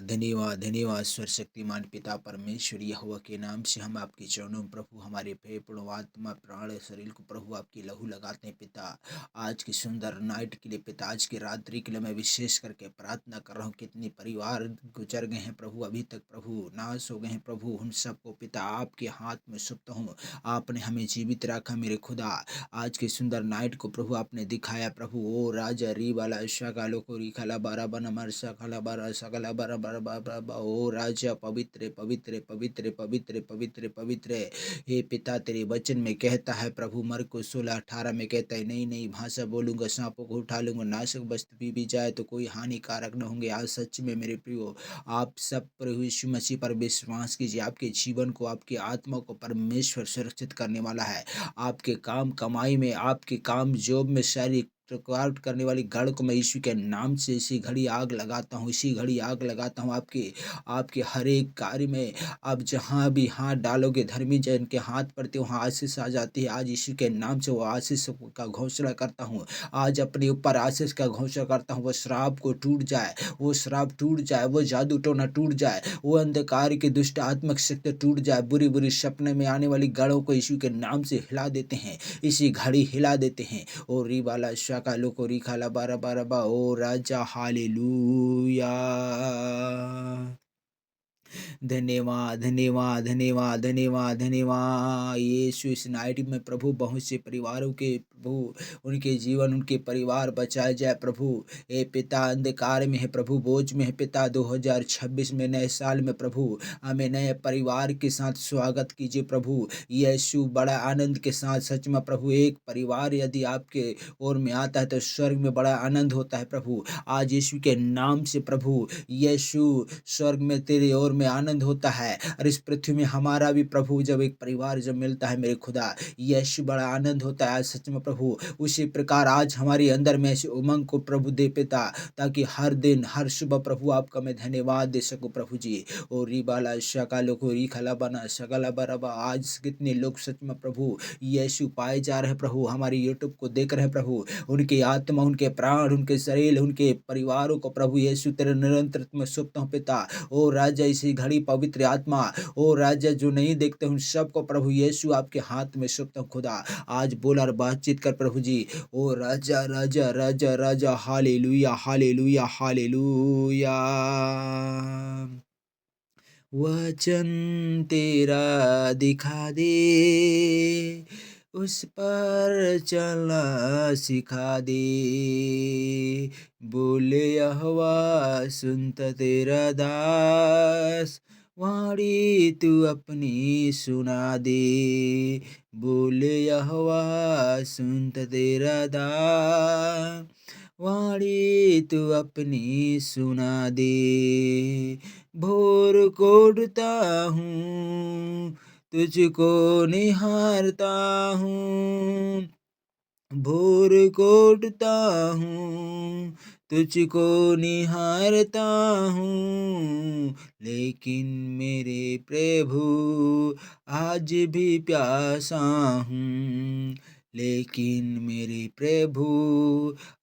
धन्यवाद धन्यवाद सर्वशक्तिमान पिता परमेश्वर यहोवा के नाम से हम आपके चरणों में प्रभु हमारे फेफड़ों आत्मा प्राण शरीर को प्रभु आपकी लहू लगाते हैं पिता। आज की सुंदर नाइट के लिए पिता, आज की रात्रि के लिए मैं विशेष करके प्रार्थना कर रहा हूँ। कितने परिवार गुजर गए हैं प्रभु, अभी तक प्रभु नाश हो गए हैं प्रभु, उन सबको पिता आपके हाथ में सौंपता हूँ। आपने हमें जीवित रखा मेरे खुदा। आज की सुंदर नाइट को प्रभु आपने दिखाया प्रभु। ओ राजा री वाला शाकालो को री खाला बारा बना मर सकाला बारा सकला बारा बारा बाबा। ओ राजा पवित्र पवित्र पवित्र पवित्र पवित्र पवित्र हे पिता, तेरे वचन में कहता है प्रभु, मरको 16:18 में कहता है, नई नई भाषा बोलूंगा, सांपों को उठा लूंगा, नाशक वस्तु पी भी जाए तो कोई हानिकारक न होंगे। आज सच में मेरे प्रियो, आप सब प्रभु यीशु मसीह पर विश्वास कीजिए। आपके जीवन को, आपकी आत्मा को परमेश्वर सुरक्षित करने वाला है। आपके काम कमाई में, आपके काम जॉब में, शारीरिक रुकावट करने वाली गढ़ को मैं यीशु के नाम से इसी घड़ी आग लगाता हूँ, इसी घड़ी आग लगाता हूँ। आपके आपके हर एक कार्य में आप जहाँ भी हाथ डालोगे, धर्मी जन के हाथ पड़ते वहाँ आशीष आ जाती है। आज यीशु के नाम से वो आशीष का घोषणा करता हूँ। आज अपने ऊपर आशीष का घोषणा करता हूँ। वो श्राप को टूट जाए, वो श्राप टूट जाए, वो जादू टोना टूट जाए, वो अंधकार की दुष्ट आत्मक शक्ति टूट जाए। बुरी बुरी सपने में आने वाली गढ़ों को यीशु के नाम से हिला देते हैं, इसी घड़ी हिला देते हैं। ओ री वाला शाका लोको री खाला बारा बारा बा। ओ राजा हालेलुया। धन्यवाद धन्यवाद धन्यवाद धन्यवाद धन्यवाद यीशु। इस नाइट में प्रभु बहुत से परिवारों के प्रभु, उनके जीवन, उनके परिवार बचाए जाए प्रभु। ए पिता, अंधकार में है प्रभु, बोझ में है पिता। 2026 में, नए साल में प्रभु हमें नए परिवार के साथ स्वागत कीजिए प्रभु यीशु। बड़ा आनंद के साथ, सच में प्रभु, एक परिवार यदि आपके ओर में आता है तो स्वर्ग में बड़ा आनंद होता है प्रभु। आज यीशु के नाम से प्रभु यीशु, स्वर्ग में तेरे ओर में आनंद होता है, और इस पृथ्वी में हमारा भी प्रभु जब एक परिवार जब मिलता है मेरे खुदा यीशु, बड़ा आनंद होता है। आज सच में प्रभु उसी प्रकार आज हमारे अंदर में ऐसे उमंग को प्रभु दे पिता, ताकि हर दिन हर सुबह प्रभु आपका मैं धन्यवाद दे सकूं प्रभु जी। और रिबाला शकालो को री खला बना शकला बराबा। आज कितने लोग सच में प्रभु यीशु पाए जा रहे हैं प्रभु, हमारे यूट्यूब को देख रहे हैं प्रभु, उनकी आत्मा, उनके प्राण, उनके शरीर, उनके परिवारों को प्रभु यीशु तेरे निरंतर में सौंपता हूं पिता। ओ राजा, इसी घड़ी पवित्र आत्मा, ओ राजा, जो नहीं देखते उन सबको प्रभु यीशु आपके हाथ में सौंपता हूं खुदा। आज बोल और बातचीत कर प्रभु जी। ओ राजा राजा राजा राजा, हालेलुया हालेलुया हालेलुया। वचन तेरा दिखा दे, उस पर चलना सिखा दे। बोले यहोवा, सुनता तेरा दास, वाणी तू अपनी सुना दे। बोले यहोवा, सुनता तेरा दास, वाणी तू अपनी सुना दे। भोर को उठता हूँ, तुझको निहारता हूँ। भोर को उठता हूँ, तुझको निहारता हूँ। लेकिन मेरे प्रभु आज भी प्यासा हूँ। लेकिन मेरे प्रभु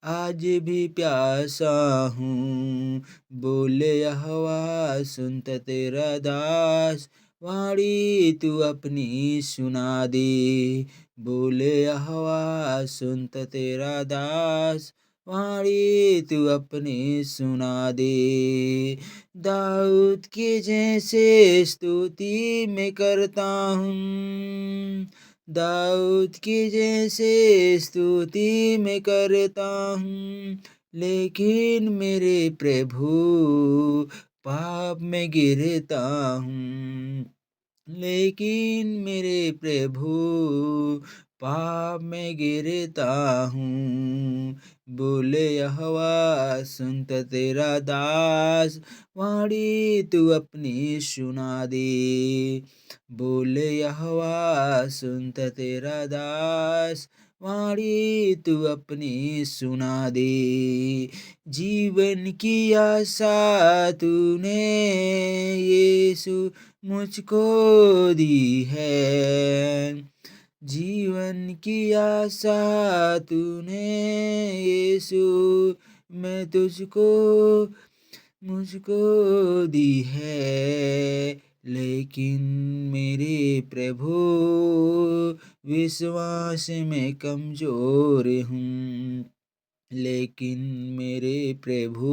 आज भी प्यासा हूँ। बोले यहोवा, सुनता तेरा दास, वाणी तू अपनी सुना दे। बोले यहोवा, सुनता तेरा दास, वाणी तू अपनी सुना दे। दाऊद के जैसे स्तुति मैं करता हूँ, दाऊद के जैसे स्तुति मैं करता हूँ। लेकिन मेरे प्रभु पाप में गिरता हूँ। लेकिन मेरे प्रभु पाप में गिरता हूँ। बोले यहोवा, सुनता तेरा दास, वाणी तू अपनी सुना दे। बोले यहोवा, सुनता तेरा दास, वाणी तू अपनी सुना दे। जीवन की आशा तूने यीशु मुझको दी है। जीवन की आशा तूने यीशु, मैं तुझको मुझको दी है, लेकिन मेरे प्रभु विश्वास में कमज़ोर हूँ। लेकिन मेरे प्रभु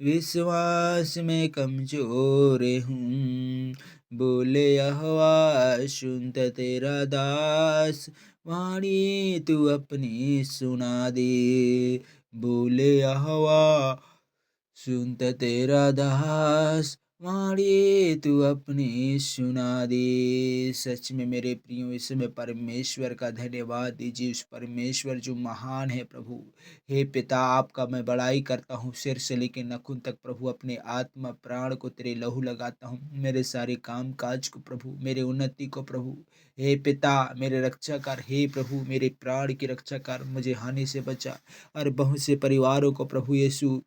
विश्वास में कमज़ोर हूँ। बोले यहोवा सुन तेरा दास, वाणी तू अपनी सुना दे। बोले यहोवा सुनता तेरा दास, वाणी तू अपनी सुना दे। सच में मेरे प्रियो, इसमें परमेश्वर का धन्यवाद दीजिए, उस परमेश्वर जो महान है प्रभु। हे पिता, आपका मैं बड़ाई करता हूँ, सिर से लेकर नखुन तक प्रभु। अपने आत्मा प्राण को तेरे लहू लगाता हूँ, मेरे सारे काम काज को प्रभु, मेरे उन्नति को प्रभु। हे पिता, मेरे रक्षा कर, हे प्रभु मेरे प्राण की रक्षा कर, मुझे हानि से बचा। और बहुत से परिवारों को प्रभु यीशु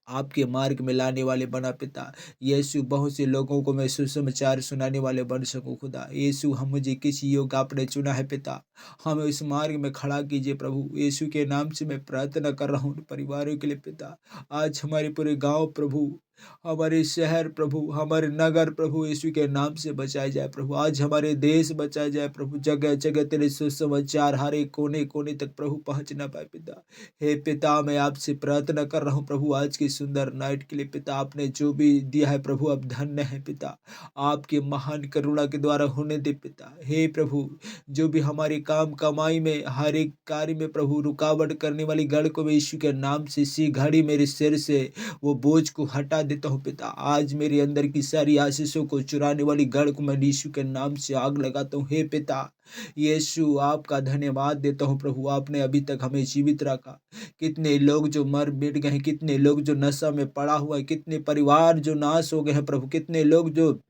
आपके मार्ग में लाने वाले बना पिता। यीशु, बहुत से लोगों को मैं सुसमाचार सुनाने वाले बन सकूं खुदा। यीशु, हम मुझे किस योग आपने चुना है पिता, हमें इस मार्ग में खड़ा कीजिए प्रभु। यीशु के नाम से मैं प्रार्थना कर रहा हूँ परिवारों के लिए पिता। आज हमारे पूरे गांव प्रभु, हमारे शहर प्रभु, हमारे नगर प्रभु यीशु के नाम से बचाए जाए प्रभु। आज हमारे देश बचाए जाए प्रभु। जगह जगह तेरे सुसमाचार हर एक कोने कोने तक प्रभु पहुँच ना पाए पिता। हे पिता, मैं आपसे प्रार्थना कर रहा हूँ प्रभु, आज की सुंदर नाइट के लिए पिता। आपने जो भी दिया है प्रभु, अब धन्य है पिता। आपके महान करुणा के द्वारा होने दे पिता। हे प्रभु, जो भी हमारे काम कमाई में हर एक कार्य में प्रभु रुकावट करने वाली गढ़ को मैं यीशु के नाम से इसी घड़ी मेरे सिर से वो बोझ को हटा देता हूँ पिता। आज मेरे अंदर की सारी आशीषों को चुराने वाली गढ़ को मैं यीशु के नाम से आग लगाता हूँ। हे पिता यीशु, आपका धन्यवाद देता हूँ प्रभु, आपने अभी तक हमें जीवित रखा। कितने लोग जो मर मिट गए हैं, कितने लोग जो नशा में पड़ा हुआ है, कितने परिवार जो नाश हो गए हैं प्रभु, कितने लोग जो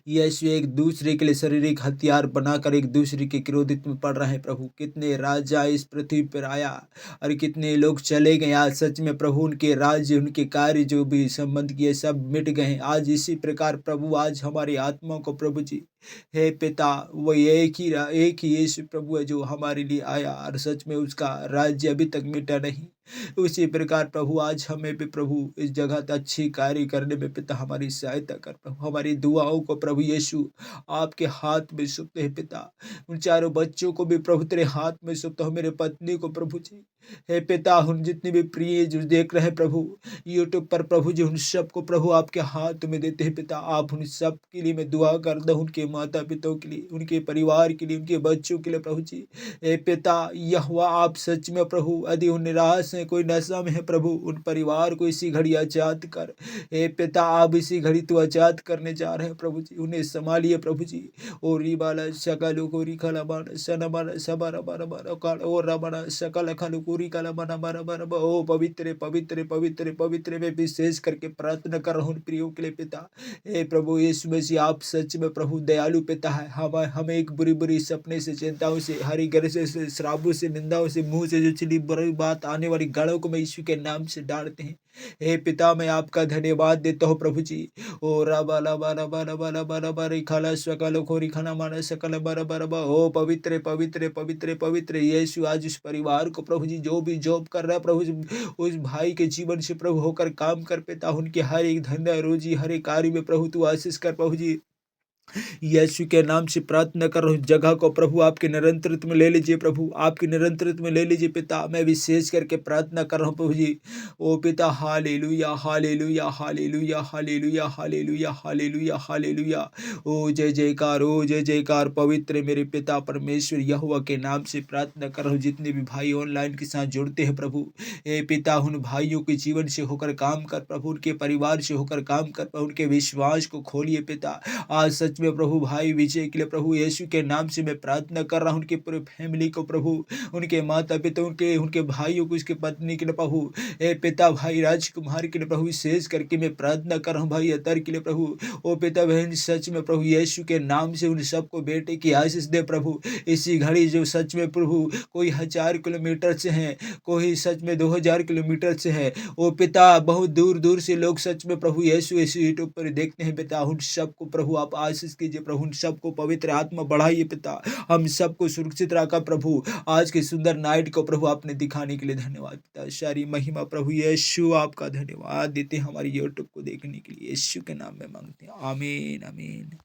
यीशु एक दूसरे के लिए शारीरिक हथियार बनाकर एक दूसरे के क्रोधित में पड़ रहे हैं प्रभु। कितने राजा इस पृथ्वी पर आया और कितने लोग चले गए। आज सच में प्रभु, उनके राज्य, उनके कार्य जो भी संबंध किए सब मिट गए हैं। आज इसी प्रकार प्रभु, आज हमारी आत्मा को प्रभु जी, हे पिता, वो एक ही यीशु प्रभु है जो हमारे लिए आया और सच में उसका राज्य अभी तक मिटा नहीं। उसी प्रकार प्रभु, आज हमें भी प्रभु इस जगह तक अच्छी कार्य करने में पिता हमारी सहायता कर प्रभु। हमारी दुआओं को प्रभु यीशु आपके हाथ में सौंपते हैं पिता। उन चारों बच्चों को भी प्रभु तेरे हाथ में सौंपता हूँ, मेरे पत्नी को प्रभु जी। हे पिता, उन जितने भी प्रिय जो देख रहे हैं प्रभु यूट्यूब पर प्रभु जी, उन सबको प्रभु आपके हाथ में देते हैं पिता। आप उन सब के लिए मैं दुआ करता हूँ, उनके माता पिता के लिए, उनके परिवार के लिए, उनके बच्चों के लिए प्रभु जी। हे पिता यहोवा, आप सच में प्रभु यदि उन निराश है, कोई नशा में है प्रभु, उन परिवार को इसी घड़ी आजाद कर। हे पिता, आप इसी घड़ी तो आजाद करने जा रहे हैं प्रभु जी, उन्हें संभालिए प्रभु जी। ओ रिबाला शकल कोरी खला बाण सनबाण सबरा बाण बाण काल ओ रबाण शकल खल कोरी कला बाण बाण बाण। ओ पवित्र पवित्र पवित्र पवित्र, मैं विशेष करके प्रार्थना कर रहा हूँ प्रियो के लिए पिता। हे प्रभु यीशु मसीह, आप सच में प्रभु दयालु पिता है। हमें एक बुरी बुरी सपने से, चिंताओं से, हरी घर से, श्रापों से, निंदाओं से, मुंह से जो चली बुरी बात आने वाली गढ़ों को मैं यीशु के नाम से डालते हैं। हे पिता, मैं आपका धन्यवाद देता हूँ प्रभु जी। ओ रबा लबा लबा लबा लबा लबा रे खाला सकल खोरी खाना माना सकल बर बर ब। ओ पवित्र पवित्र पवित्र पवित्र यीशु, आज इस परिवार को प्रभु जी, जो भी जॉब कर रहा है प्रभु जी, उस भाई के जीवन से प्रभु होकर काम कर पिता। उनके हर एक धंधा रोजी, हर एक कार्य में प्रभु तू आशीष कर प्रभु जी। यीशु के नाम से प्रार्थना कर रहा हूँ, जगह को प्रभु आपके निरंतरित में ले लीजिए प्रभु, आपके निरंतरित में ले लीजिए पिता। मैं विशेष करके प्रार्थना कर रहा हूँ प्रभु जी। ओ पिता, hallelujah hallelujah hallelujah hallelujah hallelujah hallelujah hallelujah. ओ जय जयकार, ओ जय जयकार पवित्र मेरे पिता परमेश्वर यहोवा के नाम से प्रार्थना कर रहा हूँ। जितने भी भाई ऑनलाइन के साथ जुड़ते हैं प्रभु, हे पिता, उन भाइयों के जीवन से होकर काम कर प्रभु, उनके परिवार से होकर काम कर प्रभु, उनके विश्वास को खोलिए पिता। आज सच में प्रभु भाई विजय के लिए प्रभु यीशु के नाम से मैं प्रार्थना कर रहा हूँ, उनके पूरे फैमिली को प्रभु, उनके माता पिता, उनके उनके भाइयों को, उसके पत्नी के लिए प्रभु, हे पिता भाई राजकुमार के लिए प्रभु विशेष करके मैं प्रार्थना कर रहा हूँ। भाई अतर के लिए प्रभु, ओ पिता बहन, सच में प्रभु यीशु के नाम से उन सबको बेटे की आशीष दे प्रभु। इसी घड़ी जो सच में प्रभु कोई 1000 किलोमीटर से है, कोई सच में 2000 किलोमीटर से है, ओ पिता बहुत दूर दूर से लोग सच में प्रभु यीशु यूट्यूब पर देखते हैं पिता। उन सबको प्रभु आप आशीष कोशिश कीजिए प्रभु, उन सबको पवित्र आत्मा बढ़ाइए पिता, हम सबको सुरक्षित रखा प्रभु। आज के सुंदर नाइट को प्रभु आपने दिखाने के लिए धन्यवाद पिता। सारी महिमा प्रभु यीशु आपका धन्यवाद देते हैं हमारी यूट्यूब को देखने के लिए, यीशु के नाम में मांगते हैं, आमीन आमीन।